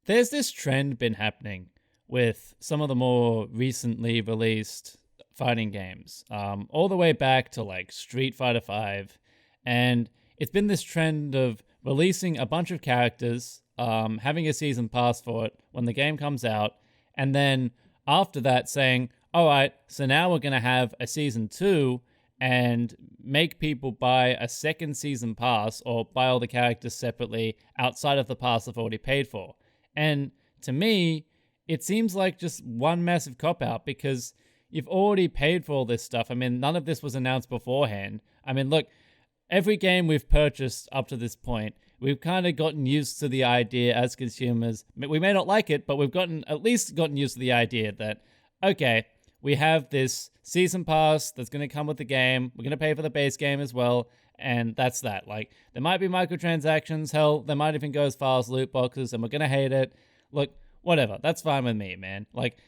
There's this trend been happening with some of the more recently released fighting games, all the way back to like Street Fighter V, and it's been this trend of releasing a bunch of characters, having a season pass for it when the game comes out, and then after that saying, "All right, so now we're gonna have a season two." And make people buy a second season pass or buy all the characters separately outside of the pass they've already paid for. And to me, it seems like just one massive cop out because you've already paid for all this stuff. I mean, none of this was announced beforehand. I mean, look, every game we've purchased up to this point, we've kind of gotten used to the idea as consumers. We may not like it, but we've at least gotten used to the idea that, okay, we have this season pass that's going to come with the game. We're going to pay for the base game as well. And that's that. Like, there might be microtransactions. Hell, they might even go as far as loot boxes, and we're going to hate it. Look, whatever. That's fine with me, man. Like,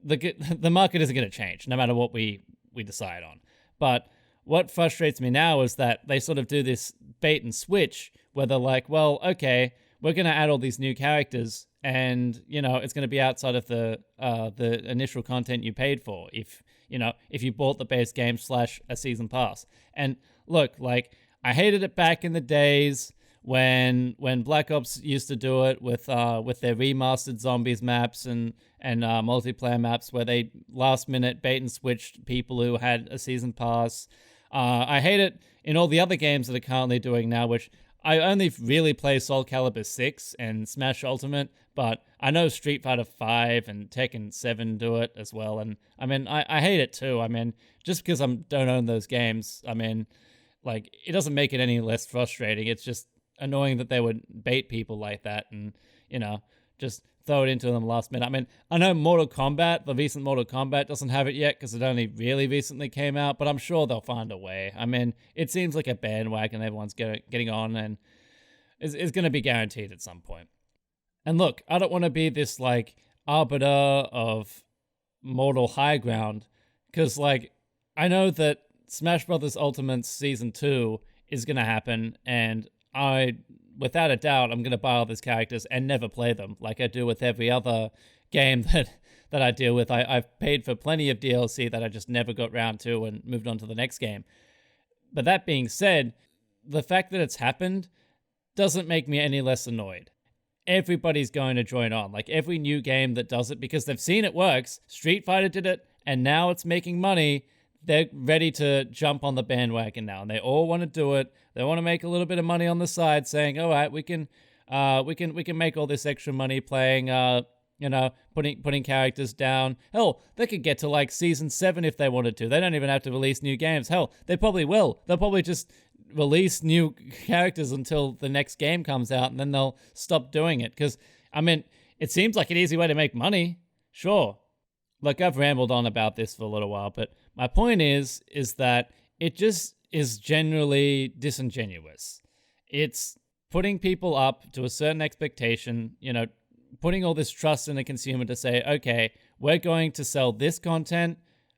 the market isn't going to change no matter what we decide on. But what frustrates me now is that they sort of do this bait and switch where they're like, well, okay, we're going to add all these new characters, and it's going to be outside of the initial content you paid for if you bought the base game / a season pass. And look, like, I hated it back in the days when Black Ops used to do it with their remastered zombies maps and multiplayer maps where they last minute bait and switched people who had a season pass. I hate it in all the other games that are currently doing now, which I only really play Soul Calibur 6 and Smash Ultimate, but I know Street Fighter 5 and Tekken 7 do it as well. And I mean, I hate it too. I mean, just because I don't own those games, I mean, like, it doesn't make it any less frustrating. It's just annoying that they would bait people like that and, just throw it into them last minute. I mean, I know Mortal Kombat, the recent Mortal Kombat, doesn't have it yet because it only really recently came out, but I'm sure they'll find a way. I mean, it seems like a bandwagon everyone's getting on, and is going to be guaranteed at some point. And look, I don't want to be this, like, arbiter of mortal high ground, because, like, I know that Smash Brothers Ultimate Season 2 is going to happen, and without a doubt, I'm going to buy all these characters and never play them like I do with every other game that I deal with. I've paid for plenty of DLC that I just never got round to and moved on to the next game. But that being said, the fact that it's happened doesn't make me any less annoyed. Everybody's going to join on. Like, every new game that does it, because they've seen it works. Street Fighter did it, and now it's making money. They're ready to jump on the bandwagon now, and they all want to do it. They want to make a little bit of money on the side, saying, "All right, we can make all this extra money playing, putting characters down. Hell, they could get to like season 7 if they wanted to. They don't even have to release new games. Hell, they probably will. They'll probably just release new characters until the next game comes out, and then they'll stop doing it. Because, I mean, it seems like an easy way to make money. Sure. Look, I've rambled on about this for a little while, but my point is that it just is generally disingenuous. It's putting people up to a certain expectation, putting all this trust in the consumer to say, okay, we're going to sell this content,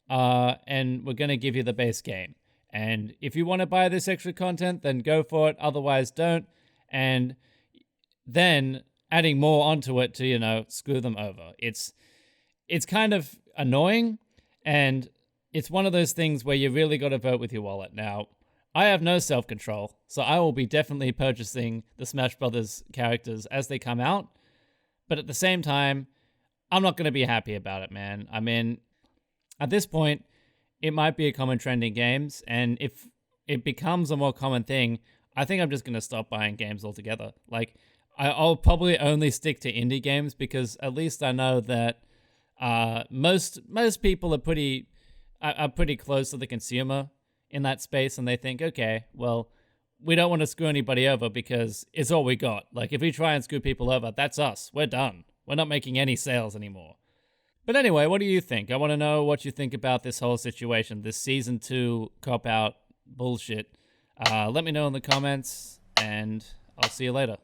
and we're going to give you the base game. And if you want to buy this extra content, then go for it. Otherwise, don't. And then adding more onto it to, screw them over. It's kind of annoying, and it's one of those things where you really got to vote with your wallet. Now, I have no self-control, so I will be definitely purchasing the Smash Brothers characters as they come out. But at the same time, I'm not going to be happy about it, man. I mean, at this point, it might be a common trend in games, and if it becomes a more common thing, I think I'm just going to stop buying games altogether. Like, I'll probably only stick to indie games because at least I know that most people are pretty close to the consumer in that space, and they think, okay, well, we don't want to screw anybody over because it's all we got. Like, if we try and screw people over, that's us. We're done. We're not making any sales anymore. But anyway, what do you think? I want to know what you think about this whole situation, this season 2 cop-out bullshit. Let me know in the comments, and I'll see you later.